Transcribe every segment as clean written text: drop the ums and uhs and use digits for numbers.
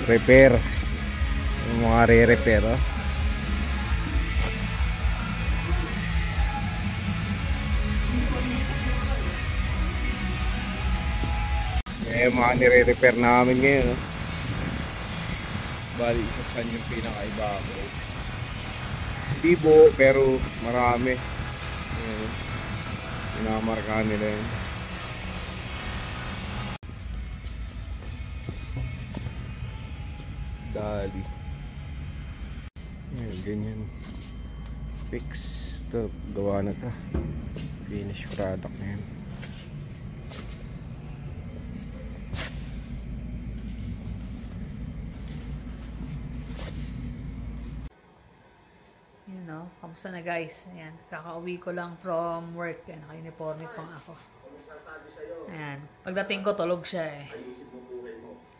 repair. Yung mga re-repair, oh. Eh, mga nire-repair namin ngayon, oh. Bali, isa saan yung pinaka-ibabaw. Hindi buo, pero marami. Ayan, pinamarkahan nila yun. Dali. Ayan, ganyan. Fix. Ito, gawa na ito. Finished product na yan. Kamusta na guys? Ayan, kakauwi ko lang from work. Ayan, naka-uniforme pang ako. Ayan, pagdating ko tulog siya eh.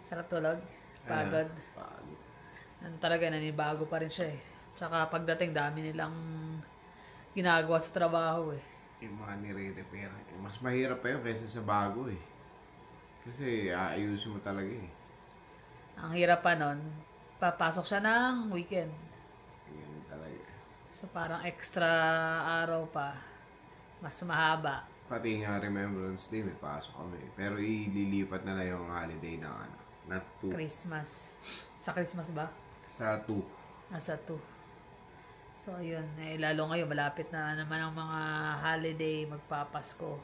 Sarap tulog? Pagod? Ayan, talaga nanibago pa rin siya eh. Tsaka pagdating dami nilang ginagawa sa trabaho eh. Yung mga nire-repair. Mas mahirap pa yun kaysa sa bago eh. Kasi aayusin mo talaga eh. Ang hirap pa nun, papasok siya ng weekend. Ganyan talaga. So parang extra araw pa, mas mahaba. Pati nga Remembrance Day, may pasok kami. Pero ililipat na lang yung holiday na ano, not 2. Christmas. Sa Christmas ba? Sa 2. Sa 2. So ayun, eh, lalo ngayon malapit na naman ang mga holiday, magpapasko.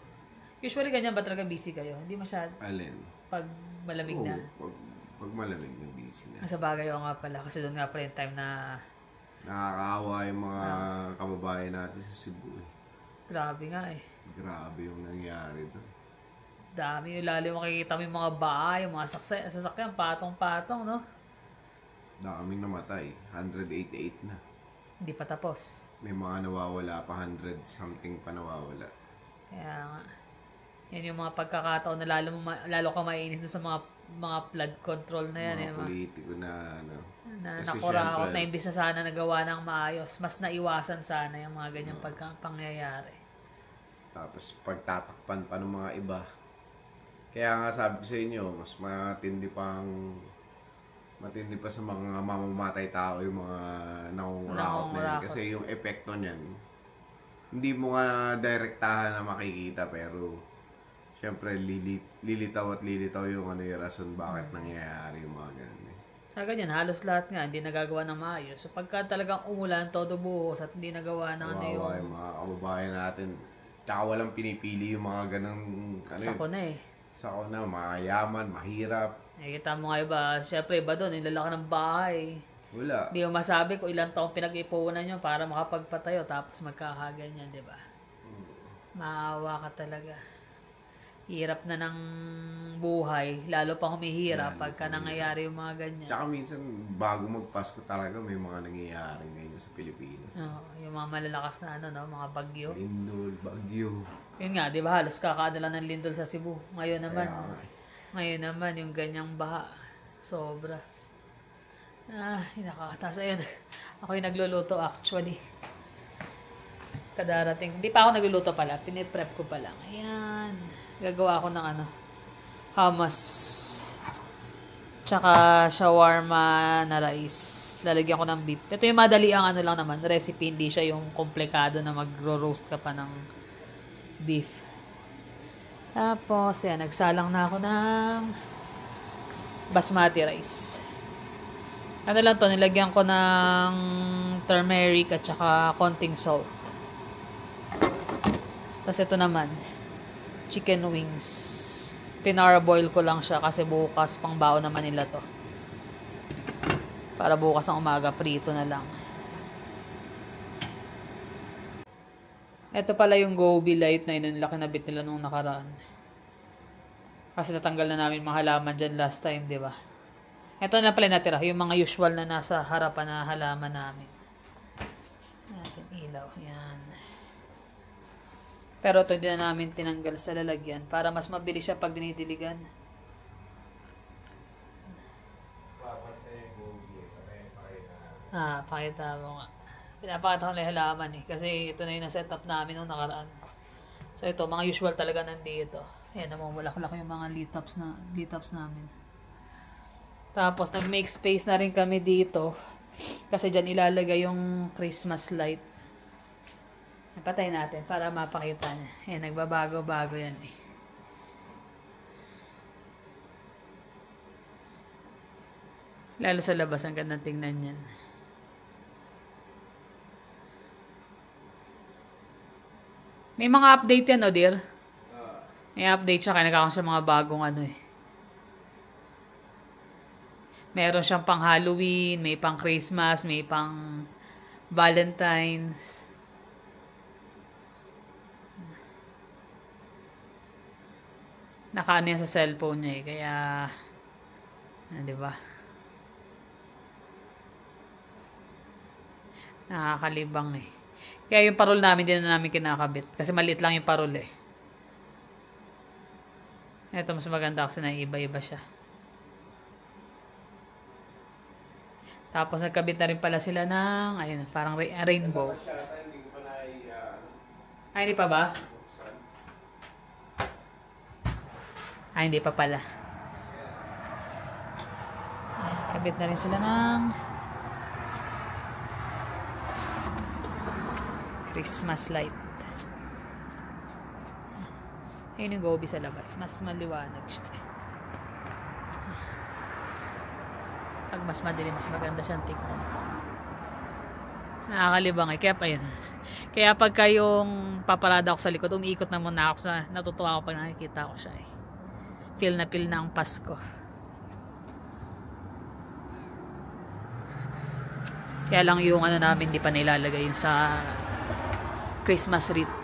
Usually ganyan ba talaga busy kayo? Hindi masyad? Alin? Pag malamig na? Pag malamig na busy na. Sa bagay o nga pala, kasi doon nga pala yung time na nakakaawa yung mga kababayan natin sa Cebu eh. grabe nga eh. Grabe yung nangyari doon. Dami yung lalo makikita mo yung mga bahay, yung mga sasakyan, patong-patong, no? Daming namatay. 188 na. Hindi pa tapos. May mga nawawala pa, 100 something pa nawawala. Kaya nga. Yan yung mga pagkakataon na lalo ka maiinis doon sa mga flood control na yan. Mga politiko na ano. Na nakuraot na imbis na sana nagawa ng maayos. Mas naiwasan sana yung mga ganyang pangyayari. Tapos pagtatakpan pa ng mga iba. Kaya nga sabi ko sa inyo, mas matindi pa sa mga mamamatay tao yung mga nangunguraot na yan. Kasi yung epekto niyan, hindi mo nga direktahan na makikita, pero syempre lilitaw yung ano yung rason bakit nangyayari yung mga ganun. Sa ganyan, halos lahat nga hindi nagagawa ng maayos. So pagka talagang umulan, todo buhos at hindi nagawa ng ano yung mga kababayan natin. Tsaka walang pinipili yung mga ganang sako na eh. Sako na, mayaman, mahirap. Kita mo nga iba, syempre iba doon, yung lalaki ng bahay. Wala. Hindi mo masabi kung ilang taong pinag-ipunan nyo para makapagpatayo tapos magkakaganyan, di ba? Maawa ka talaga. Hirap na ng buhay, lalo pa humihirap pagka nangyayari yung mga ganyan. Tsaka minsan, bago magpasko talaga, may mga nangyayari ngayon sa Pilipinas. Yung mga malalakas na mga bagyo. Lindol, bagyo. Yun nga, di ba? Halos kakaano lang ng lindol sa Cebu. Ngayon naman, yung ganyang baha. Sobra. Nakakataas. Ayun, ako yung nagluluto actually. Kadarating. Hindi pa ako nagluluto pala. Piniprep ko pa lang. Ayan. Gagawa ako ng hummus. Tsaka shawarma na rice. Lalagyan ko ng beef. Ito yung madali ang lang naman. Recipe. Hindi siya yung komplikado na magro-roast ka pa ng beef. Tapos, yan. Nagsalang na ako ng basmati rice. Ano lang to, nilagyan ko ng turmeric at saka konting salt. Tapos ito naman, chicken wings. Pinaraboil ko lang siya kasi bukas pang bao naman nila to. Para bukas ang umaga, prito na lang. Ito pala yung Gobi light na yun, laki na bit nila nung nakaraan. Kasi natanggal na namin mga halaman dyan last time, di ba? Ito na pala natira, yung mga usual na nasa harapan na halaman namin. Natin ilaw, yan. Pero ito hindi na namin tinanggal sa lalagyan para mas mabilis siya pag dinidiligan. Pakita mo nga. Pinapakita ko na yung halaman eh. Kasi ito na yung na-setup namin nung nakaraan. So ito, mga usual talaga nandito. Ayan, namumulak-lak yung mga lead tops namin. Tapos, nag-make space na rin kami dito. Kasi dyan ilalagay yung Christmas light. Napatay natin para mapakita niya. Eh, nagbabago-bago yan eh. Lalo sa labas, ang ganda tingnan yan. May mga update yan, o dear? May update siya, kaya nagkakaroon siya mga bagong ano eh. Meron siyang pang Halloween, may pang Christmas, may pang Valentine's. Nakaano yan sa cellphone niya eh, kaya, di ba? Nakakalibang eh. Kaya yung parol namin, din na namin kinakabit. Kasi maliit lang yung parol eh. Ito mas maganda kasi na iba-iba siya. Tapos nagkabit na rin pala sila ng, ayun, parang rainbow. Ay, hindi pa ba? Ay, hindi pa pala. Kabit na rin sila ng Christmas light. Ayun yung gobi sa labas. Mas maliwanag siya. Pag mas madilim, mas maganda siyang tignan. Nakakalibang eh. Kaya pa yun. Kaya pag kayong paparada ako sa likod, umiikot na muna ako sa natutuwa ako pag nakikita ko siya eh. Feel na ang Pasko. Kaya lang yung ano namin, hindi pa nilalagay yung sa Christmas wreath.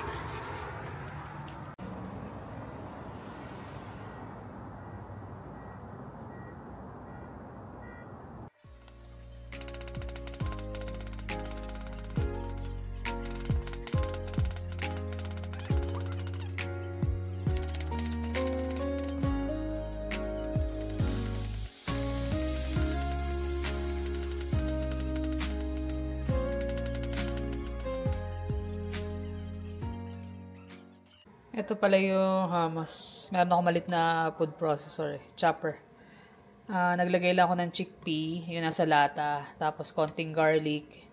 Ito pala yung hummus. Meron ako malit na food processor, chopper. Naglagay lang ako ng chickpea, yun nasa lata. Tapos konting garlic,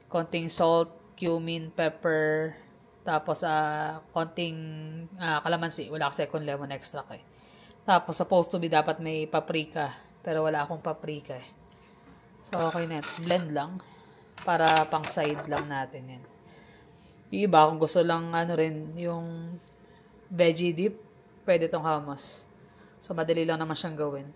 konting salt, cumin, pepper. Tapos konting kalamansi. Wala kasi akong lemon extract eh. Tapos supposed to be dapat may paprika. Pero wala akong paprika eh. So okay na. Tapos blend lang. Para pang side lang natin yan. Yung iba kung gusto lang ano rin yung veggie dip, pwede tong hummus. So, madali lang naman siyang gawin.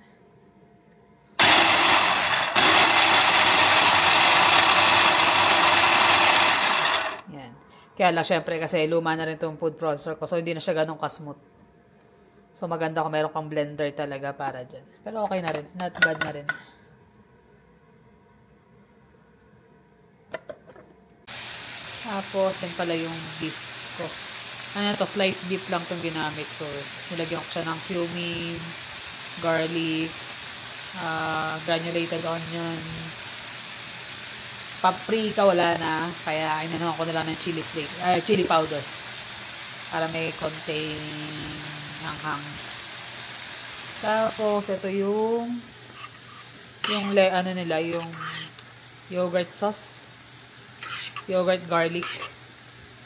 Yan. Kaya lang, syempre, kasi luma na rin tong food processor ko. So, hindi na siya ganun kasmooth. So, maganda kung meron kang blender talaga para dyan. Pero okay na rin. Not bad na rin. Tapos, yan pala yung beef ko. Ano to, sliced beef lang itong ginamit ko. Nilagyan ko siya ng cumin, garlic, granulated onion, paprika wala na. Kaya inanuhan ko na lang ng chili powder. Para may konting hanghang. Tapos, ito yung ano nila, yung yogurt sauce. Yogurt garlic.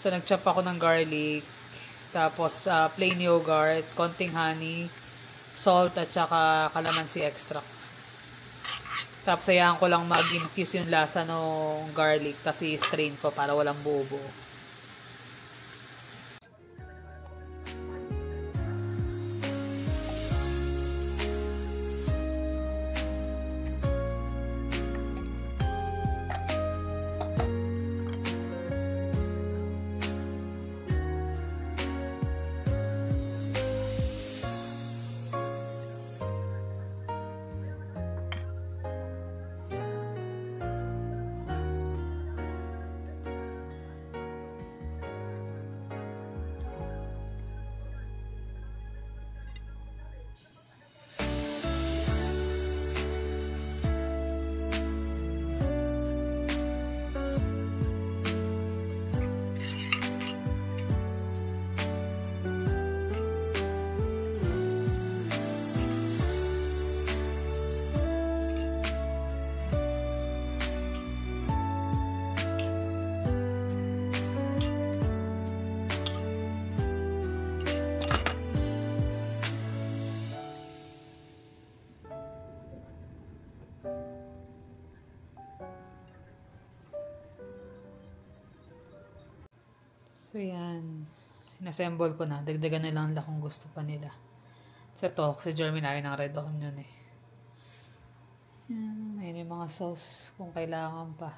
So, nag-chop ako ng garlic. Tapos, plain yogurt, konting honey, salt, at saka calamansi extract. Tapos, hayaan ko lang mag-infuse yung lasa ng garlic. Tapos, i-strain ko para walang buo-buo. So, yan. Inassemble ko na. Dagdagan na lang nila kung gusto pa nila. So, ito, si Jeremy na ng red onion eh. Yan. Ayun yung mga sauce kung kailangan pa.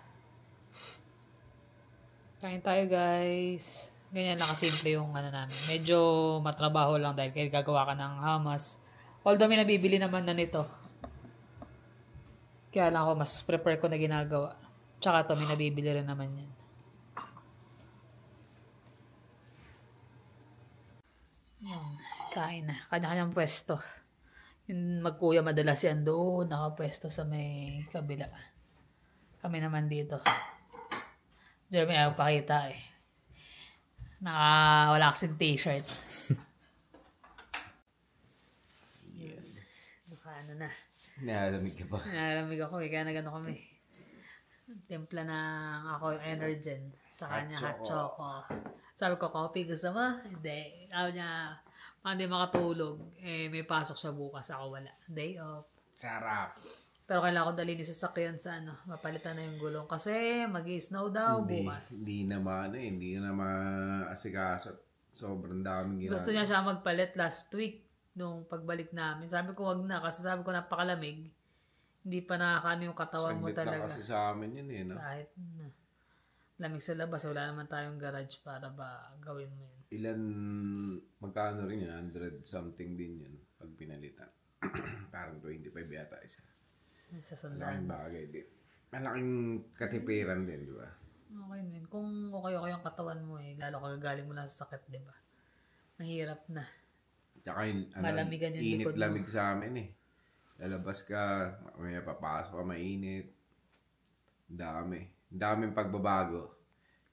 Kain tayo, guys. Ganyan lang kasimple yung ano namin. Medyo matrabaho lang dahil kaya gagawa ka ng hummus. Although may nabibili naman na nito. Kaya lang ako mas prepare ko na ginagawa. Tsaka ito may nabibili rin naman yan. Yan. Kain na. Kanya-kanyang pwesto. Yung magkuya madalas yan doon. Nakapwesto sa may kabila. Kami naman dito. Jeremy ayaw pakita eh. Wala kasing t-shirt. Yun. Ano na. Nalamig ka pa. Nalamig ako eh. Kaya nagano kami. Timpla ng ako yung Energen. Sa kanya hot choco. Sabi ko, coffee gusto mo? Hindi. Sabi niya, hindi makatulog. Eh, may pasok siya bukas. Ako wala. Day off. Sarap. Pero kailangan ko dalhin yung sasakyan sa mapalitan na yung gulong. Kasi mag-i-snow daw bukas. Hindi na maasikaso. Sobrang daming ginagawa. Gusto niya siya magpalit last week nung pagbalik namin. Sabi ko wag na kasi sabi ko napakalamig. Hindi pa nakakaano yung katawan mo talaga. Saglit na kasi sa amin yun eh. No? Kahit lamig sa labas. Wala naman tayong garage para ba gawin mo yun. Magkano rin yun? 100 something din yun pag pinalitan. Parang 25 yata isa. Sa sandaan. Malaking bagay din. Malaking katipiran din, di ba? Okay din. Kung okay yung katawan mo eh, lalo kagagaling mo lang sa sakit, di ba? Mahirap na. Tsaka malamigan yung likod mo. Init-lamig sa amin eh. Lalabas ka, may papasok ka, mainit. Daming pagbabago.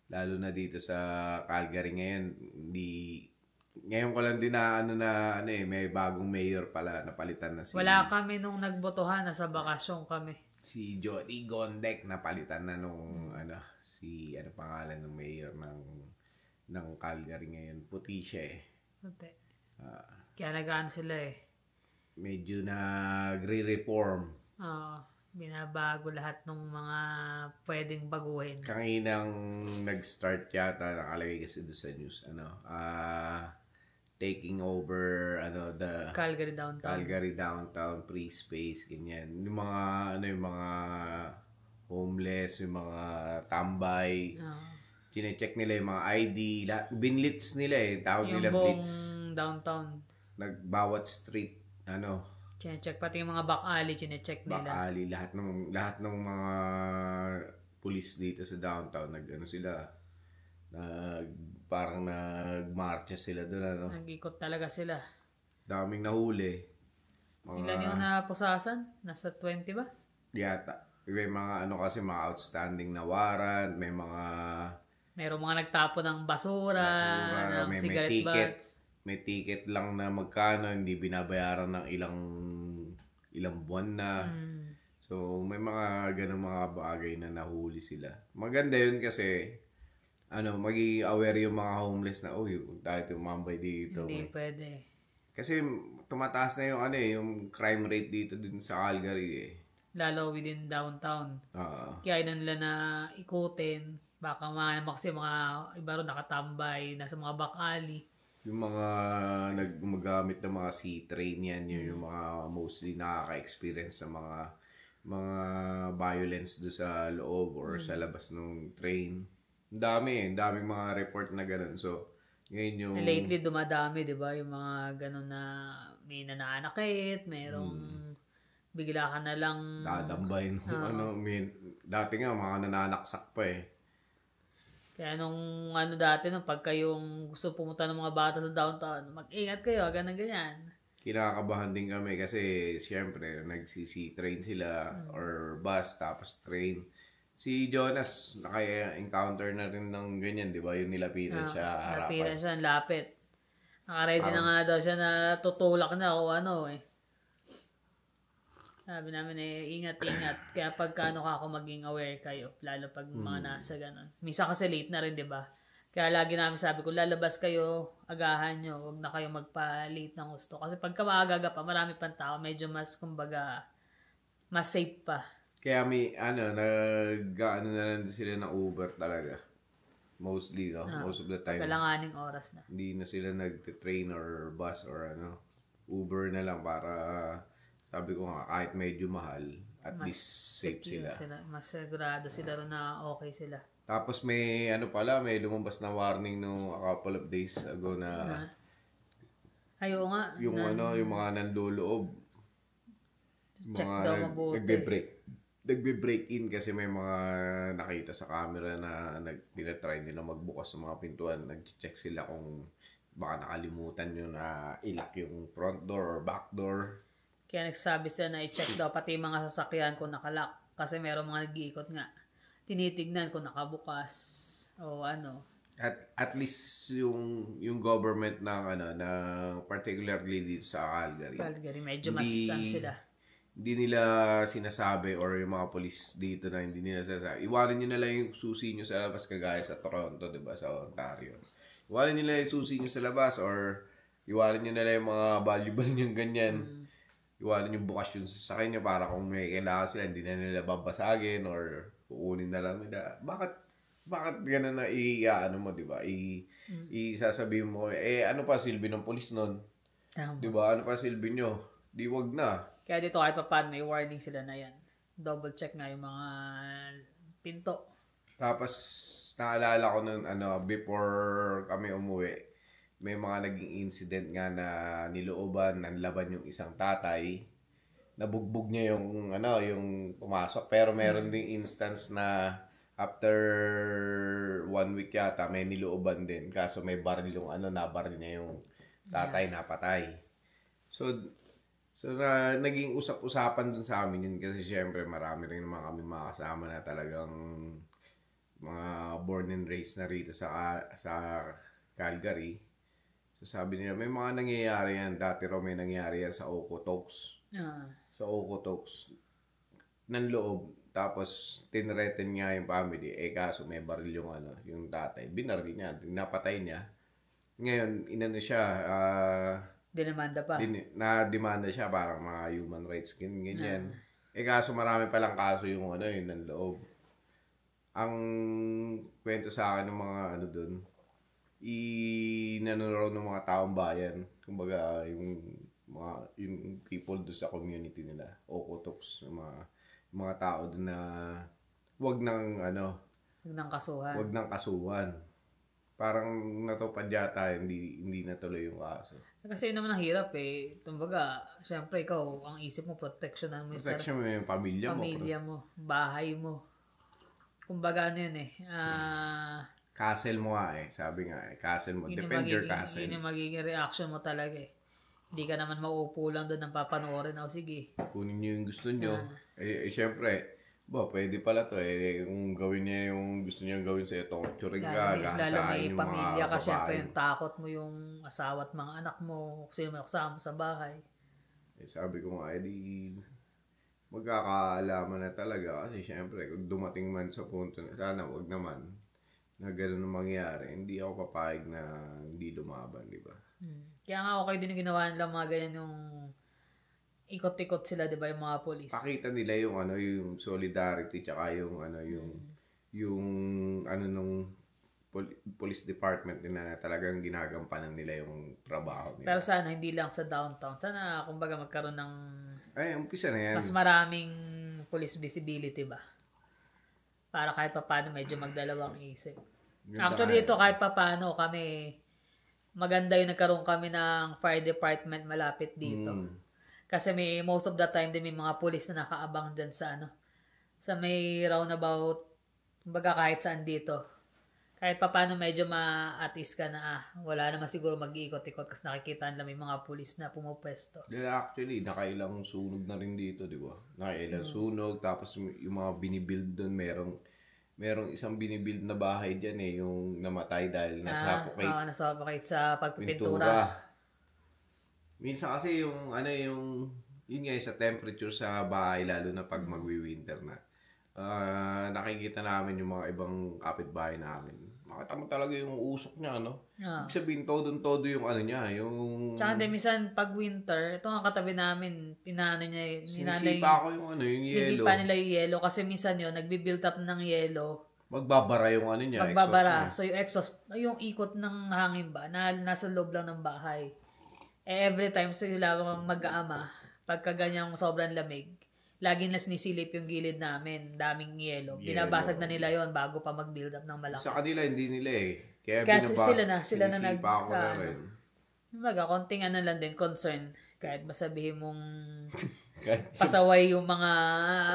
Lalo na dito sa Calgary ngayon, ngayon ko lang din may bagong mayor pala, napalitan na wala kami nung nagbotohan, nasa bakasyon kami. Si Jody Gondek, napalitan na nung, pangalan ng mayor ng Calgary ngayon. Puti siya eh. Puti. Kaya nagaan sila eh. Medyo nagre-reform. Oo. Binabago lahat ng mga pwedeng baguhin. Kanginang nag-start yata, nakalagay kasi doon sa news, taking over the Calgary downtown free space, ganyan. Yung mga homeless, yung mga tambay. Chine-check nila yung mga ID, lahat binlitz nila eh, tawag nila blitz. Yung downtown. Nagbawat street, Chine-check pati yung mga back alley, chine-check nila. Back alley, lahat ng mga police dito sa downtown, parang nagmarcha sila doon, Nag-ikot talaga sila. Daming nahuli. Ilan yung napusasan? Nasa 20 ba? Yata. May mga kasi mga outstanding na warrant, Merong mga nagtapo ng basura ng cigarette butts. May ticket lang na magkano, hindi binabayaran ng ilang buwan na. So, may mga ganung mga bagay na nahuli sila. Maganda yun kasi, magiging aware yung mga homeless na, tayo tumambay dito. Hindi pwede. Kasi, tumataas na yung crime rate dito din sa Calgary eh. Lalo within downtown. Kaya na nila na ikutin. Baka kasi mga iba rin nakatambay, nasa mga back alley. Yung mga gumagamit ng mga C-train yan, yung mga mostly nakaka-experience ng mga violence do sa loob or sa labas ng train. Daming mga report na ganun. So, ngayon yung... Lately, dumadami, di ba? Yung mga ganun na may nananakit, merong bigla ka na lang... Dadambay dati nga, mga nananaksak pa eh. Kaya nung dati, pagka yung gusto pumunta ng mga bata sa downtown, mag-ingat kayo, ganyan. Kinakabahan din kami kasi siyempre nagsi-train sila or bus tapos train. Si Jonas, naka-encounter na rin ng ganyan, di ba? Yung nilapitan siya harapan. Nilapitan siya, lapit. Naka-ready na nga daw siya na tutulak na o Sabi namin ingat-ingat. Kaya pagka ako maging aware kayo, lalo pag mga nasa ganun. Minsan kasi late na rin, di ba? Kaya lagi namin sabi ko, lalabas kayo, agahan nyo, huwag na kayo magpa-late ng gusto. Kasi pagka maagaga pa, marami pang tao, medyo mas, mas safe pa. Kaya may, na lang sila ng Uber talaga. Mostly, no? Most of the time. Kalanganing oras na. Hindi na sila nag-train or bus or Uber na lang para sabi ko nga kahit medyo mahal, at least safe sila. Mas sigurado sila rin na okay sila. Tapos may may lumabas na warning no a couple of days ago na ayo nga. Yung yung mga nandoloob. Check daw mabuti. Nagbe-break in kasi may mga nakita sa camera na tinatry nila magbukas ng mga pintuan. Nag-check sila kung baka nakalimutan nyo na ilock yung front door or back door. Kaya nagsabi sila na i-check daw pati mga sasakyan kung nakalock. Kasi meron mga nag-iikot nga. Tinitignan kung nakabukas o ano. At least yung government ng particularly dito sa Calgary medyo mas sila. Hindi nila sinasabi or yung mga police dito na hindi nila sinasabi. Iwanan nyo na lang yung susi nyo sa labas kagaya sa Toronto, diba? Sa Ontario. Iwanan nyo na lang yung susi nyo sa labas or iwanan nyo na lang yung mga valuable nyo ganyan. Iwanan yung bukas yung sasakyan nyo para kung may kailangan sila, hindi na nila babasagin or kukunin na lang nila. Bakit gano'n na mo, diba? Isasabihin mo, ano pa silbi ng police nun? Diba? Ano pa silbi nyo? Di wag na. Kaya dito kahit pa paano may warning sila na yan. Double check nga yung mga pinto. Tapos naalala ko nun before kami umuwi, may mga naging incident nga na nilooban, nanlaban yung isang tatay. Nabugbog niya yung yung pumasok, pero meron ding instance na after 1 week yata may nilooban din kaso may baril yung nabaril niya yung tatay napatay. So naging usap-usapan dun sa amin yun kasi syempre marami rin naman kami mga kasama na talagang mga born and raised na rito sa Calgary. So sabi nila may mga nangyayari yan. Dati raw may nangyayari yan sa Okotoks. Sa Okotoks ng loob. Tapos tinreten niya yung family. Kaso may baril yung tatay. Binaril niya. Napatay niya. Ngayon, siya. Dinamanda pa. Na-demanda siya parang mga human rights ganyan. Kaso marami palang kaso yung yung nanloob. Ang kwento sa akin ng mga doon, inanuraw ng mga taong bayan. Kumbaga yung people doon sa community nila, Okotoks, yung mga tao doon na wag nang Wag nang kasuhan. Parang natupad yata, hindi natuloy yung kaso. Kasi yun naman ang hirap Kumbaga, syempre ikaw, ang isip mo, proteksyonan mo yung pamilya mo, bahay mo. Kumbaga yun castle mo sabi nga castle mo. Defend your castle. Yun yung magiging reaction mo talaga Hindi ka naman mauupo lang doon ng papanoorin. Sige. Kunin nyo yung gusto nyo. Syempre, pwede pala to kung gawin niya yung gusto niya gawin sa'yo, torturing ka, gahasain yung mga pamilya ka, syempre yung takot mo yung asawa at mga anak mo, kung sino may kasama sa bahay. Sabi ko nga, magkakaalaman na talaga kasi syempre, kung dumating man sa punto na sana wag naman na gano'n ang mangyari, hindi ako papayag na hindi lumaban, di ba? Kaya nga okay din yung ginawa nila mga ganyan yung ikot-ikot sila, di ba, yung mga polis. Pakita nila yung yung solidarity tsaka yung nung police department nila na talagang ginagampanan nila yung trabaho nila. Pero sana hindi lang sa downtown. Sana kumbaga magkaroon ng umpisa na yan. Mas maraming police visibility ba? Para kahit papaano medyo magdalawang isip. Actually dito kahit papaano kami maganda yung nagkaroon kami ng fire department malapit dito. Kasi most of the time din may mga pulis na nakaabang dyan sa sa may roundabout, kumbaga kahit saan dito. Kahit paano medyo ma-atis ka na wala naman siguro mag-iikot-ikot kasi nakikita nila may mga pulis na pumupwesto. Actually, nakailang sunog na rin dito, di ba? Nakailang sunog, tapos yung mga binibuild doon, merong isang binibuild na bahay dyan yung namatay dahil nasuffocate. Nasuffocate sa pagpipintura. Minsan kasi yun nga sa temperature sa bahay, lalo na pag magwi-winter na. Nakikita namin yung mga ibang kapitbahay namin. Makita mo talaga yung usok niya, Ibig sabihin, todo yung niya, yung... Tsaka minsan, pag winter, ito nga katabi namin, sinisipa ko yung yellow. Sinisipa nila yung yellow kasi minsan yun, nagbi-build up ng yellow. Magbabara yung ano niya, Magbabara. exhaust So, yung exhaust, yung ikot ng hangin ba, nasa loob lang ng bahay. Every time, so yung lang mag-aama, pagka ganyang sobrang lamig, laging na sinisilip yung gilid namin, daming yelo. Binabasag na nila yon bago pa mag-build up ng niya. malaki. Sa kanila, hindi nila eh. Kaya sila na sinisipa ko na rin. Konting ano lang din, concern. Kahit masabihin mong pasaway yung mga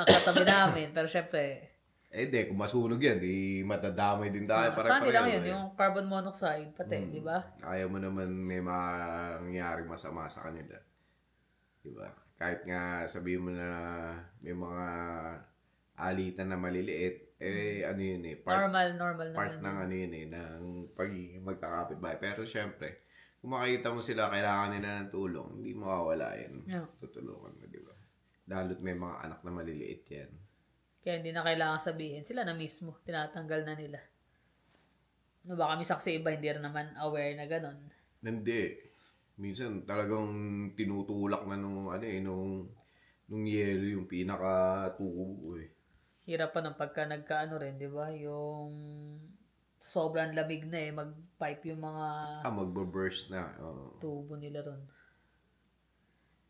katabi namin. Pero syempre, di, kung masunog yan, di matadamay din tayo pare-pareho. Lang yun, yung carbon monoxide, pati, di ba? Ayaw mo naman may mangyaring masama sa kanila. Di ba? Kahit nga sabihin mo na may mga alitan na maliliit, ano yun eh. Normal part naman. ng ano yun eh, ng pagiging magkakapitbahay. Pero syempre, kung makita mo sila, kailangan nila ng tulong, hindi mawawala yan. Yeah. Tutulungan mo, di ba? Lalo't may mga anak na maliliit yan. Kaya hindi na kailangan sabihin. Sila na mismo. Tinatanggal na nila. No ba kami saksi iba, hindi rin naman aware na ganun. Hindi. Minsan talagang tinutulak na nung yelo yung pinaka-tubo eh. Hirap pa ng pagka nagkaano rin, di ba? Yung sobrang lamig na mag-pipe yung mga magbo-burst na. tubo nila ron.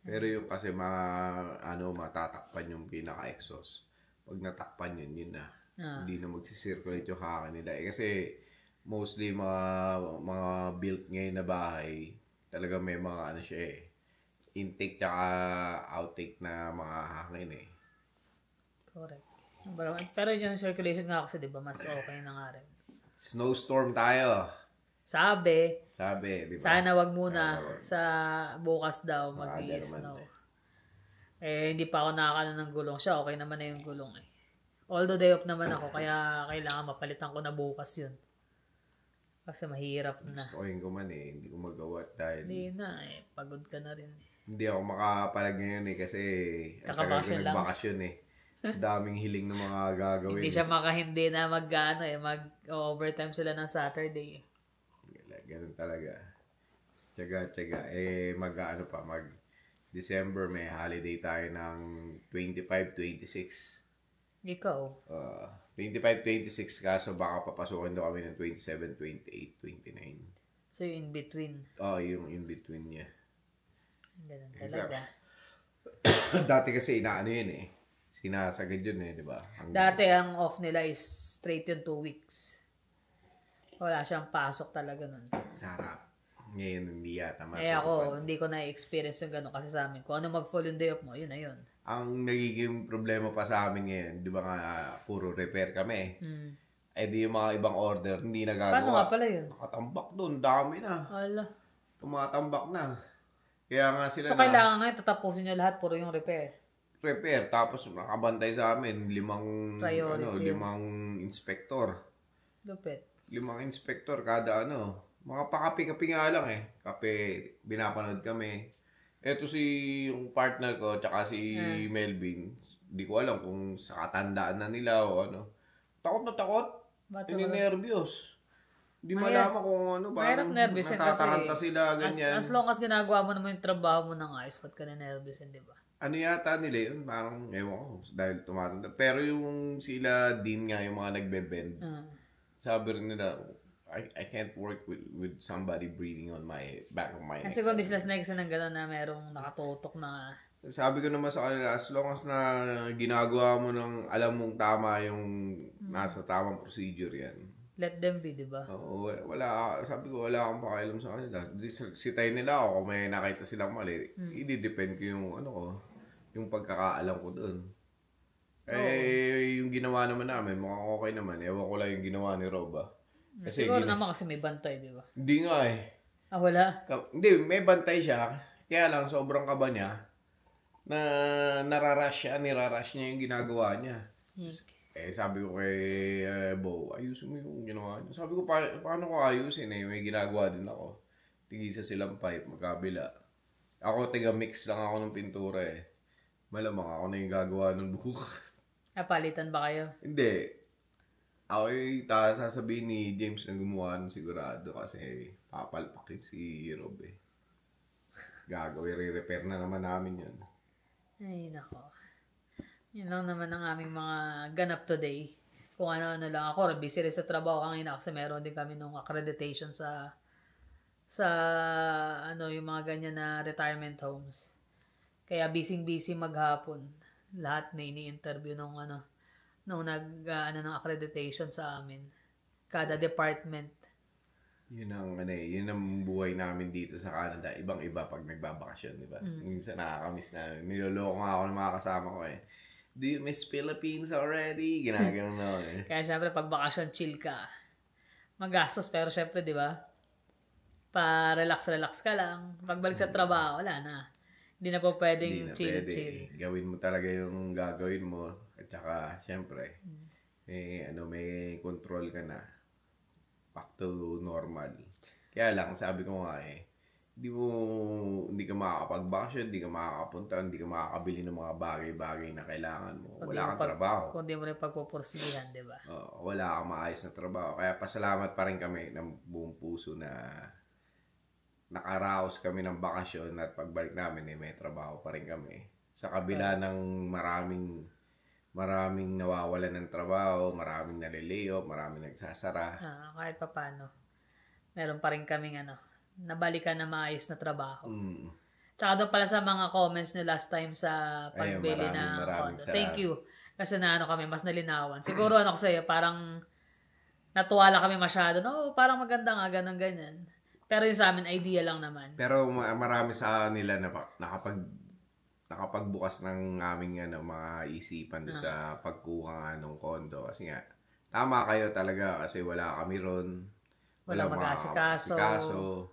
Pero yung kasi matatakpan yung pinaka-exhaust. Pag natakpan yun na. Hindi na magsisirculate yung hangin nila. Kasi mostly mga built ngayon na bahay, talaga may mga intake tsaka outtake na mga hangin eh. Correct. Pero yung circulation nga kasi, di ba, mas okay na nga rin. Snowstorm tayo. Sabi, di ba? Sana wag muna sa bukas daw mag-i-snow. Hindi pa ako nakakano ng gulong siya. Okay naman na yung gulong eh. Although day off naman ako, kaya kailangan mapalitan ko na bukas yun. Kasi mahirap na. Gusto ko yung guman eh. Hindi ko magawa dahil... Hindi na eh. Pagod ka na rin eh. Hindi ako makapalag ngayon eh kasi kakabakasyon lang. Nagbakasyon eh. Daming hiling ng mga gagawin. Hindi siya makahindi na mag-overtime sila ng Saturday. Ganun talaga. Tiyaga. December may holiday tayo ng 25-26. Ikaw? 25-26 kaso baka papasukin daw kami ng 27, 28, 29. So yung in between? Yung in between niya. Ganun talaga. Dati kasi inaano yun eh. Sinasagad yun eh, di ba? Dati ang off nila is straight yun 2 weeks. Wala siyang pasok talaga nun. Sarap. Ngayon, hindi yata. Ako, hindi ko na-experience yung gano'n kasi sa amin. Kung ano mag-fall yung day off mo, yun na yun. Ang nagiging problema pa sa amin ngayon, di ba nga, puro repair kami. Di yung mga ibang order, hindi nagagawa. Paano nga pala yun? Nakatambak doon, dami na. Hala. Tumatambak na. Kaya nga sila So, kailangan nga tatapusin nyo lahat, puro yung repair. Repair, tapos nakabantay sa amin, 5 inspector. Lupit. 5 inspector kada makapakapi-kapi nga lang eh. Kape, binapanood kami. Eto yung partner ko, tsaka si Melvin. Hindi ko alam kung sa katandaan na nila o ano. Takot na takot. Nervyos. Hindi malaman kung parang nervous natataranta sila, ganyan. As long as ginagawa mo naman yung trabaho mo ng ayos, ba't ka na nervous, di ba? Ano yata nila yun? Parang, ewan ko, dahil tumatanda. Pero yung sila din nga, yung mga nagbe-bend, sabi rin nila, I can't work with somebody breathing on my back of my neck. Kasi kung business next na gano'n na merong nakatutok na... Sabi ko naman sa kanila, as long as na ginagawa mo ng alam mong tama yung nasa tamang procedure yan. Let them be, di ba? Oo, sabi ko, wala akong pakialam sa kanila. Sitayin nila ako kung may nakita silang mali. I-depend ko yung yung pagkakaalam ko doon. Yung ginawa naman namin, mukhang okay naman. Ewan ko lang yung ginawa ni Roba. Kasi siguro naman kasi may bantay, di ba? Hindi nga eh. Wala? Hindi, may bantay siya. Kaya lang, sobrang kaba niya na nirarush niya yung ginagawa niya. Sabi ko kay Bo, ayusin mo yung ginawa niya. Sabi ko, paano ko ayusin eh? May ginagawa din ako. Tigisa silang pipe, magkabila. Ako, tiga-mix lang ako ng pintura eh. Malamang ako na yung gagawa ng bukas. Palitan ba kayo? Hindi. Ako sasabihin ni James na gumawa ng sigurado kasi papalpakin si Rob eh. Gagawin, re-repair na naman namin yun. Ay, nako. Yun lang naman ang aming mga ganap today. kung ano-ano lang. Ako, busy rin sa trabaho kanina kasi meron din kami nung accreditation sa yung mga ganyan na retirement homes. Kaya busy maghapon. Lahat may ini-interview nung ng accreditation sa amin. Kada department. Yun ang buhay namin dito sa Canada. Ibang-iba pag nagbabakasyon, di ba? Minsan nakakamiss na. Niloloko nga ako ng mga kasama ko eh. Do you miss Philippines already? Ginagawa na eh. Kaya syempre, pag bakasyon, chill ka. Magastos, pero syempre, di ba? Pa-relax ka lang. Pagbalik sa trabaho, wala na. Hindi na po pwedeng chill. Gawin mo talaga yung gagawin mo. At saka, syempre, may control ka na. Back to normal. Kaya lang, sabi ko nga hindi ka makakapagbakasyon, hindi ka makakapunta, hindi ka makakabili ng mga bagay-bagay na kailangan mo. Wala kang trabaho. Kung di mo rin pagpupursigihan, di ba? Wala kang maayos na trabaho. Kaya pasalamat pa rin kami ng buong puso na nakaraos kami ng bakasyon at pagbalik namin may trabaho pa rin kami. Sa kabila ng maraming nawawalan ng trabaho, maraming nalileo, maraming nagsasara. Kahit pa paano. Meron pa rin kaming nabalikan na maayos na trabaho. Tsaka doon pala sa mga comments nyo last time sa pagbili ng condo. Thank you. Kasi kami, mas nalinawan. Siguro ko sa'yo, parang natuwa lang kami masyado. No, parang maganda nga, ganun-ganyan. Pero yung sa amin, idea lang naman. Pero marami sa nila na nakapagbukas ng aming mga isipan doon sa pagkuha ng kondo. Kasi nga, tama kayo talaga kasi wala kami ron. Wala mag-asikaso.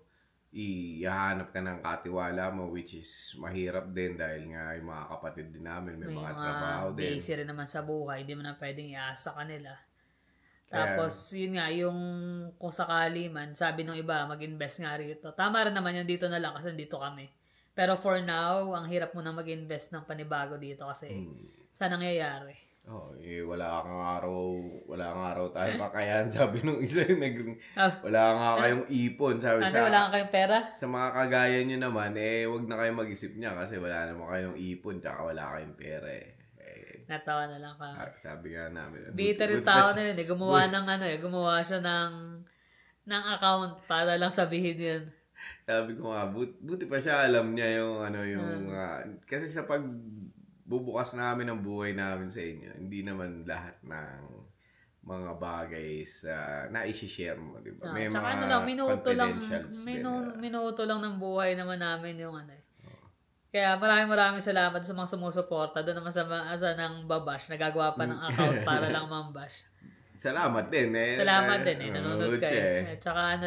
Ihahanap ka ng katiwala mo, which is mahirap din dahil nga yung mga kapatid din namin may mga trabaho din. Busy rin naman sa buhay. Hindi mo na pwedeng iasa kanila. Tapos, yun nga, yung kung sakali man, sabi nung iba, mag-invest nga rito. Tama rin naman yun, dito na lang kasi dito kami. Pero for now, ang hirap mo na mag-invest ng panibago dito kasi saan nangyayari? Wala kang araw tayo kakayahan, sabi nung isa. Wala nga kayong ipon, sabi wala kayong pera? Sa mga kagaya nyo naman, wag na kayong mag-isip niya kasi wala naman kayong ipon, tsaka wala kayong pera Natawa na lang kami. Sabi nga namin. Bitter yung tao na yun. Gumawa gumawa siya ng account para lang sabihin yun. Sabi ko nga, buti pa siya alam niya kasi sa pagbubukas namin ng buhay namin sa inyo, hindi naman lahat ng mga bagay na i-share mo, di ba? May mga confidentials din. Minuto lang ng buhay naman namin yung Kaya maraming salamat sa mga sumusuporta. Doon naman sa ng babash, nagagawa pa ng account para lang mambash. Salamat din Salamat din nanonood kayo. Tsaka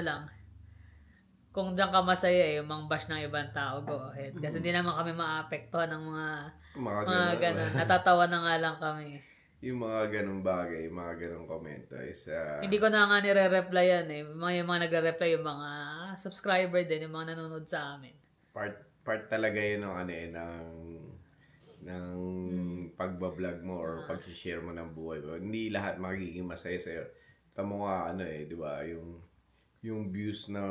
kung diyan ka masaya yung mangbash ng ibang tao, go ahead. Kasi hindi naman kami maapektuhan ng mga ganun. Natatawa na nga lang kami. Yung mga ganung bagay, yung mga ganung komento is hindi ko na nga nire-replyan yung mga nagre-reply, yung mga subscriber din, yung mga nanonood sa amin. Part talaga yun ng pagbablog mo or pag-share mo ng buhay mo. Hindi lahat magiging masaya sa'yo. Tamo nga di ba, yung views na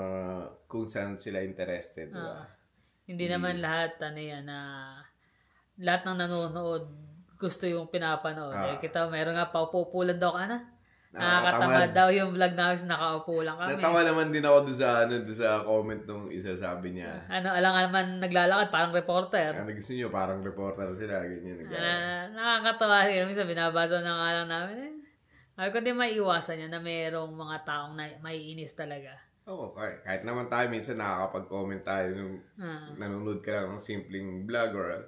kung saan sila interested, di ba? Hindi naman lahat lahat ng nanonood gusto yung pinapanood. Kita meron nga paupulan daw nakakatamad daw yung vlog namin, nakaupo lang kami. Natawa naman din ako doon sa comment nung isa, sabi niya. Alangan man naglalakad, parang reporter. Gusto niyo, parang reporter sila, ganyan. Nakakatawa rin. Minsan binabasa na nga lang namin. Kundi maiiwasan yan na mayroong mga taong maiinis talaga. Kahit naman tayo, minsan nakakapag-comment tayo nung nanonood ka lang ng simpleng vlog or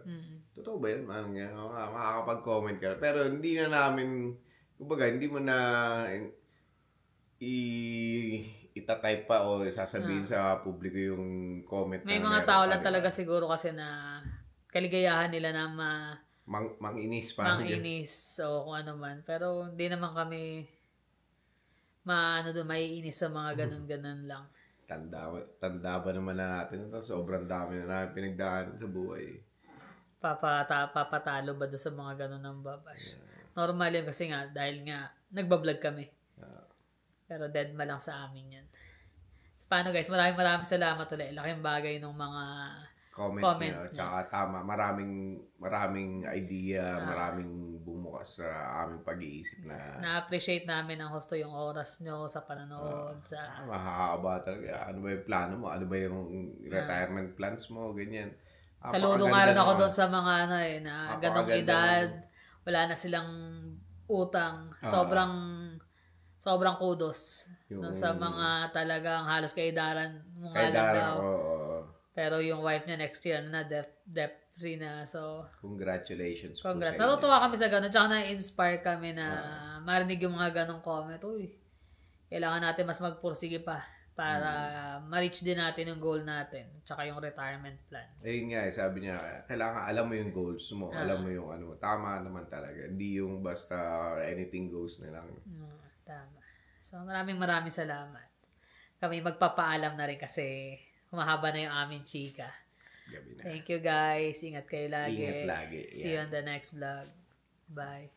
totoo ba yun? Makakapag-comment ka. Pero hindi na namin, kumbaga, hindi mo na itatype pa o sasabihin sa publiko yung comment. May mga tao lang talaga siguro kasi na kaligayahan nila na manginis o kung ano man. Pero hindi naman kami maiinis sa mga ganun-ganun lang. Tanda ba naman na natin ito? Sobrang dami na namin pinagdaanan sa buhay. Papatalo ba doon sa mga ganun ng babash? Normal yun kasi nga, dahil nga, nagbablog kami. Pero dead ma lang sa amin yun. So, paano guys? Maraming salamat ulit. Laking bagay ng mga comment niyo. Tsaka tama, maraming idea, maraming bumukas focus sa aming pag-iisip na Na-appreciate namin ang husto yung oras nyo sa panonood. mahahaba talaga. Ano ba yung plano mo? Ano ba yung retirement plans mo? Ganyan. Saludo nga rin ako doon sa mga na ganong edad. Wala na silang utang. Sobrang kudos. Sa mga talagang halos kaedaran mo nga lang daw. Pero yung wife niya next year na debt free na. So, congratulations. Congrats. Natutuwa kami sa ganun. Tsaka na-inspire kami na marinig yung mga ganong comment. Uy, kailangan natin mas magpursige pa para ma-reach din natin yung goal natin. Tsaka yung retirement plan. Ayun nga, sabi niya, kailangan alam mo yung goals mo. Alam mo yung ano mo. Tama naman talaga. Hindi yung basta anything goes na lang. Tama. So, maraming salamat. Kami magpapaalam na rin kasi humahaba na yung aming chika. Thank you guys. Ingat kayo lagi. Ingat lagi. See you on the next vlog. Bye.